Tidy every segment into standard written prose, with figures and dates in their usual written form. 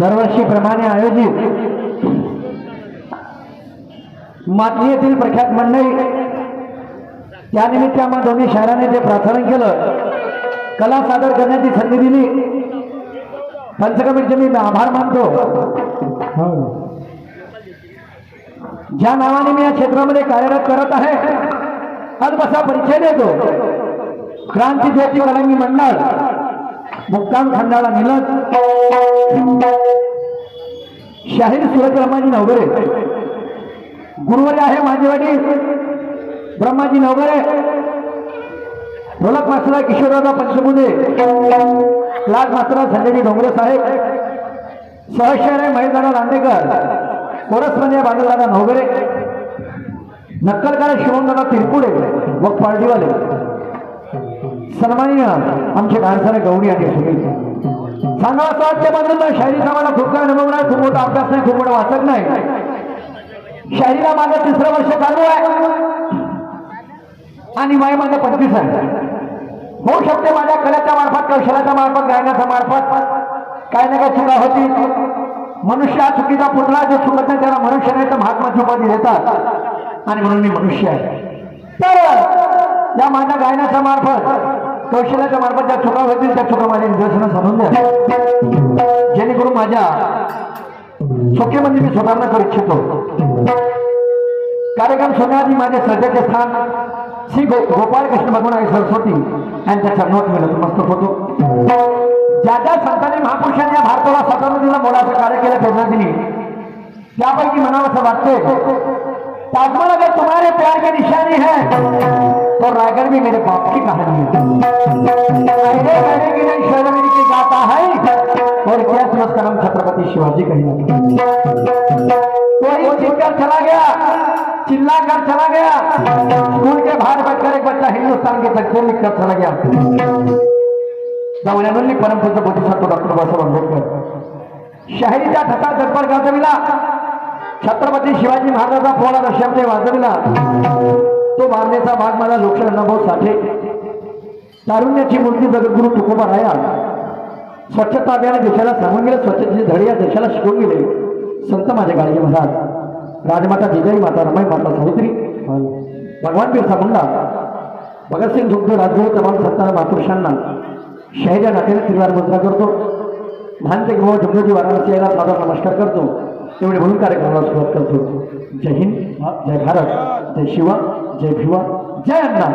दरवर्षीप्रमाणे आयोजित मातली येथील प्रख्यात मंडळी त्यानिमित्त आम्हा दोन्ही शहराने जे प्रार्थना केलं, कला सादर करण्याची संधी दिली, पंचकमिटीचे मी आभार मानतो। ज्या नावाने मी या क्षेत्रामध्ये कार्यरत करत आहे आज बसा परिचय देतो। क्रांती ज्योती कलांगी मंडळ मुक्काम खंडाळा निलज, शाहीर सूरज ब्रह्माजी नवगरे, गुरुवारी आहे माझे वडील ब्रह्माजी नवगरे, ढोलक मास्तर किशोरदादा पंचमुदे, क्लास मास्तर संजयजी डोंगरे साहेब, सहशहर आहे महेशदादा लांडेकर, कोरसमध्ये बादलदादा नवगरे, नक्कलकार शिवमदादा तिरपुडे व पार्टीवाले, सन्माननीय आमचे गाणसारे गवडी आणि सुनील सांगा असं वाटतं बदललं। शायरीचा मला खूप काय अनुभव नाही, खूप मोठा अभ्यास नाही, खूप मोठा वाचक नाही। शायरीला माझं 3रं वर्ष चालू आहे आणि वय माझं 25 आहे। होऊ शकते माझ्या कलेच्या मार्फत, कौशल्याच्या मार्फत, गायनाच्या मार्फत काय ना काय चुका होती। मनुष्य हा चुकीचा पुतळा, जो चुकत नाही त्याला मनुष्य नाही तर महात्माची उपाधी देतात आणि म्हणून मी मनुष्य आहे। तर या माझ्या गायनाच्या मार्फत, कौशल्याच्या मार्फत ज्या चुका होतील त्या चुका माझ्या निदर्शनास आणून द्या, जेणेकरून माझ्या चुकीमध्ये मी सुधारणा करू इच्छितो। कार्यक्रम सोन्याआधी माझे श्रद्धेचे स्थान श्री गोपाळकृष्ण भगवान आई सरस्वती यांच्या चरणात मी नतमस्तक होतो। ज्या ज्या संतांनी महापुरुषांनी या भारताला स्वतंत्र दिला, मोलाचं कार्य केलं प्रेरणादिनी, त्यापैकी म्हणावं वाटते ताजमहल अगर तुम्हारे प्यार की निशानी है तो रायगढ़ भी मेरे बाप की कहानी है। की नहीं शहर मेरी की गाता है और क्या समझकर छत्रपति शिवाजी कहीं कोई चिल्लाकर चला गया, चिल्ला कर चला गया, स्कूल के बाहर बैठकर एक बच्चा हिंदुस्तान की तकदीर लिख कर चला गया। जाऊन परमपूज्य बोधिसत्व डॉक्टर बाबासाहेब आंबेडकर शाहिरीच्या ठसा जगभर गाजविला, छत्रपती शिवाजी महाराजांचा पोळा रश्यामध्ये वाजविला। तो वारण्याचा भाग मला लोकशाही अनुभव साठे, तारुण्याची मूर्ती जगद्गुरु तुकोबा राया स्वच्छता अभियान देशाला सांगून गेले, स्वच्छतेची धडी या देशाला शिकवून गेले संत माझे गाडगे महाराज, राजमाता जिजाई माता, रमाई माता सावित्री, भगवान बिरसा मुंडा, भगतसिंग सुखदेव, राजगुरु तमाम संतांना महापुरुषांना शहरीच्या नाट्याने त्रिवार मुद्रा करतो। भानते गृह जमलोजी वाराणसी याला साधा नमस्कार करतो। तेवढे म्हणून कार्यक्रमाला सुरुवात करतो। जय हिंद, जय भारत, जय शिवा, जय भिवा, जय अण्णा।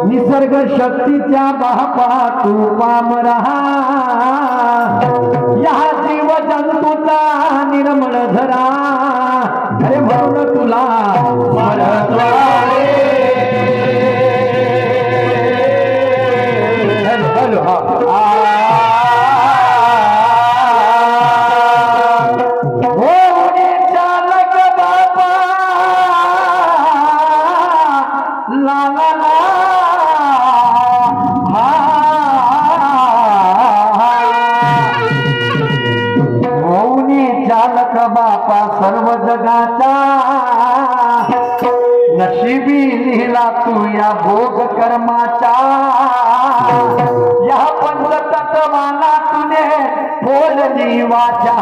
निसर्ग शक्तीच्या बापा तू पामरा, या जीव जंतूचा निर्मळ झरा, अरे म्हणून तुला बापा सर्व जगाचा नशिबी केला तू या भोग कर्माचा, या पंचतत्वाना तुने बोलली वाचा,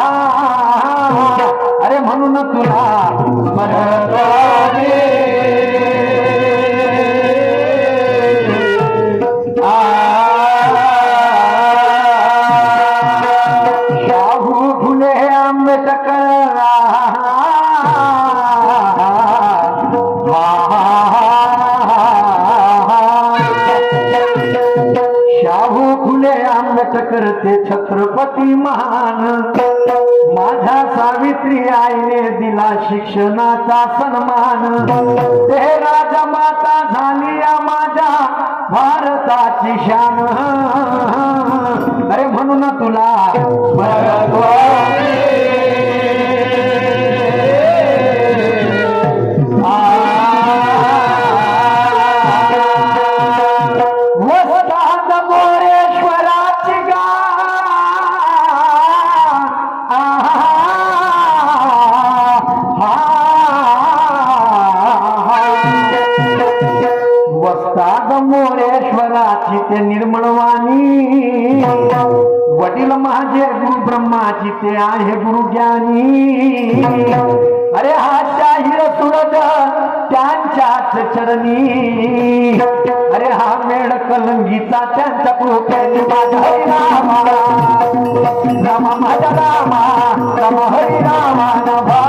अरे म्हणून तुला स्मरणे शाहू फुले आंबेडकर शाहू फुले आंबेडकर ते छत्रपती महान, माझ्या सावित्री आईने दिला शिक्षणाचा सन्मान, ते राजमाता झाली या माझ्या भारताची शान, अरे म्हणून तुला वस्ताद मोरेश्वराची ते निर्मळवाणी, वडील माझे गुरु ब्रह्माची ते आहे गुरु ज्ञानी, अरे हा शाहीर सूरज त्यांच्याच चरणी, अरे हा मेढ कलंगीचा त्यांच्या कृपेने माझा हरिनामा रामा, माझा रामा राम हरिनामा नभा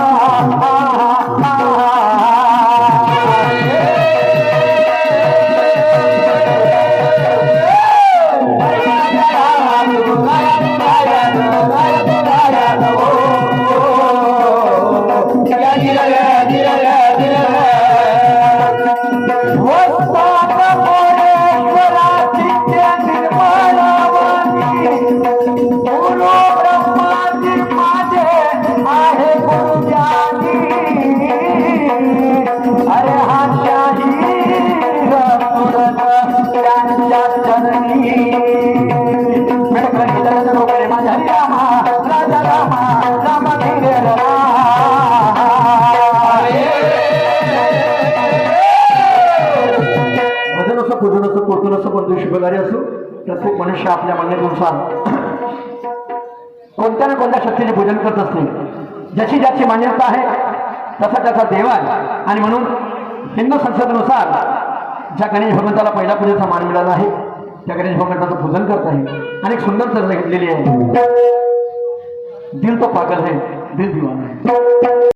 शिकवणारे असो, प्रत्येक मनुष्य आपल्या मान्यतेनुसार कोणत्या ना कोणत्या शक्तीचे पूजन करत असते, ज्याची ज्याची मान्यता आहे तसा त्याचा देव आहे, आणि म्हणून हिंदू संस्कृतीनुसार ज्या गणेश भगवंताला पहिला पूजेचा मान मिळाला आहे त्या गणेश भगवंताचं पूजन करत आहे, आणि एक सुंदर चर्चा घेतलेली आहे, दिल तो पागल है दिल दीवाना है।